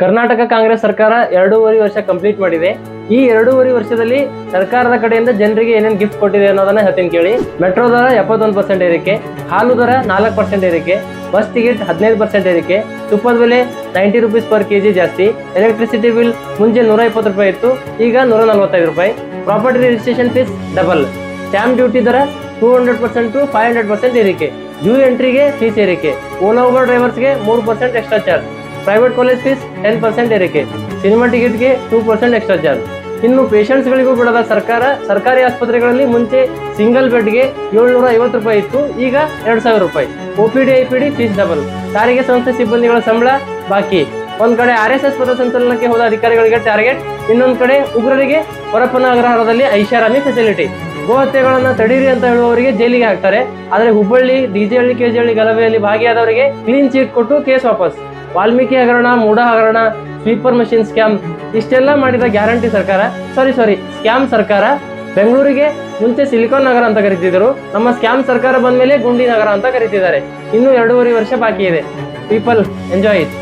ಕರ್ನಾಟಕ ಕಾಂಗ್ರೆಸ್ ಸರ್ಕಾರ 2.5 ವರ್ಷ ಕಂಪ್ಲೀಟ್ ಮಾಡಿದೆ. ಈ 2.5 ವರ್ಷದಲ್ಲಿ ಸರ್ಕಾರದ ಕಡೆಯಿಂದ ಜನರಿಗೆ ಏನೇನು ಗಿಫ್ಟ್ ಕೊಟ್ಟಿದೆ ಅನ್ನೋದನ್ನ ಹೇಳ್ತೀನಿ ಕೇಳಿ. ಮೆಟ್ರೋ ದರ 71% ಏರಿಕೆ, ಹಾಲು ದರ 4% ಏರಿಕೆ, ಬಸ್ ಟಿಕೆಟ್ 15% ಏರಿಕೆ, ತುಪ್ಪದ ಬೆಲೆ 90 ರೂಪೀಸ್ ಪರ್ ಕೆಜಿ ಜಾಸ್ತಿ, ಎಲೆಕ್ಟ್ರಿಸಿಟಿ ಬಿಲ್ ಮುಂಚೆ 120 ರೂಪಾಯಿ ಇತ್ತು, ಈಗ 145 ರೂಪಾಯಿ, property registration fees double, stamp duty ದರ 200% ಟು 500% ಏರಿಕೆ, ನ್ಯೂ ಎಂಟ್ರಿಗೆ ಫೀಸ್ ಏರಿಕೆ, ಓಲಾ ಉಬರ್ ಡ್ರೈವರ್ಸ್ಗೆ 3% extra charge, private college fees 10% ಏರಿಕೆ, ಸಿನಿಮಾ ಟಿಕೆಟ್ಗೆ 2% ಎಕ್ಸ್ಟ್ರಾ ಚಾರ್ಜ್. ಇನ್ನು ಪೇಷಂಟ್ಸ್ಗಳಿಗೂ ಬಿಡದ ಸರ್ಕಾರ ಸರ್ಕಾರಿ ಆಸ್ಪತ್ರೆಗಳಲ್ಲಿ ಮುಂಚೆ ಸಿಂಗಲ್ ಬೆಡ್ಗೆ 750 ರೂಪಾಯಿ ಇತ್ತು, ಈಗ 2000 ರೂಪಾಯಿ. OPD IPD ಫೀಸ್ ಡಬಲ್, ಸಾರಿಗೆ ಸಂಸ್ಥೆ ಸಿಬ್ಬಂದಿಗಳ ಸಂಬಳ ಬಾಕಿ. ಒಂದ್ ಕಡೆ RSS ಪಥಸಂಚಲನಕ್ಕೆ ಹೋದ ಅಧಿಕಾರಿಗಳಿಗೆ ಟಾರ್ಗೆಟ್, ಇನ್ನೊಂದ್ ಕಡೆ ಉಗ್ರರಿಗೆ ಹೊರಪನ ಅಗ್ರಹಾರದಲ್ಲಿ ಐಷಾರಾಮಿ ಫೆಸಿಲಿಟಿ. ಗೋ ಹತ್ಯೆಗಳನ್ನ ತಡೀರಿ ಅಂತ ಹೇಳುವವರಿಗೆ ಜೈಲಿಗೆ ಹಾಕ್ತಾರೆ, ಆದರೆ ಹುಬ್ಬಳ್ಳಿ, DJಹಳ್ಳಿ, KJಹಳ್ಳಿ ಗಲಭೆಯಲ್ಲಿ ಭಾಗಿಯಾದವರಿಗೆ ಕ್ಲೀನ್ ಚೀಟ್ ಕೊಟ್ಟು ಕೇಸ್ ವಾಪಸ್. ವಾಲ್ಮೀಕಿ ಹಗರಣ, ಮೂಢ ಹಗರಣ, ಸ್ವೀಪರ್ ಮಷಿನ್ ಸ್ಕ್ಯಾಮ್ ಇಷ್ಟೆಲ್ಲ ಮಾಡಿದ ಗ್ಯಾರಂಟಿ ಸರ್ಕಾರ, ಸ್ಕ್ಯಾಮ್ ಸರ್ಕಾರ. ಬೆಂಗಳೂರಿಗೆ ಮುಂಚೆ ಸಿಲಿಕಾನ್ ನಗರ ಅಂತ ಕರಿತಿದ್ರು, ನಮ್ಮ ಸ್ಕ್ಯಾಮ್ ಸರ್ಕಾರ ಬಂದ್ಮೇಲೆ ಗುಂಡಿ ನಗರ ಅಂತ ಕರಿತಿದ್ದಾರೆ. ಇನ್ನೂ 2.5 ವರ್ಷ ಬಾಕಿ ಇದೆ. People enjoy it.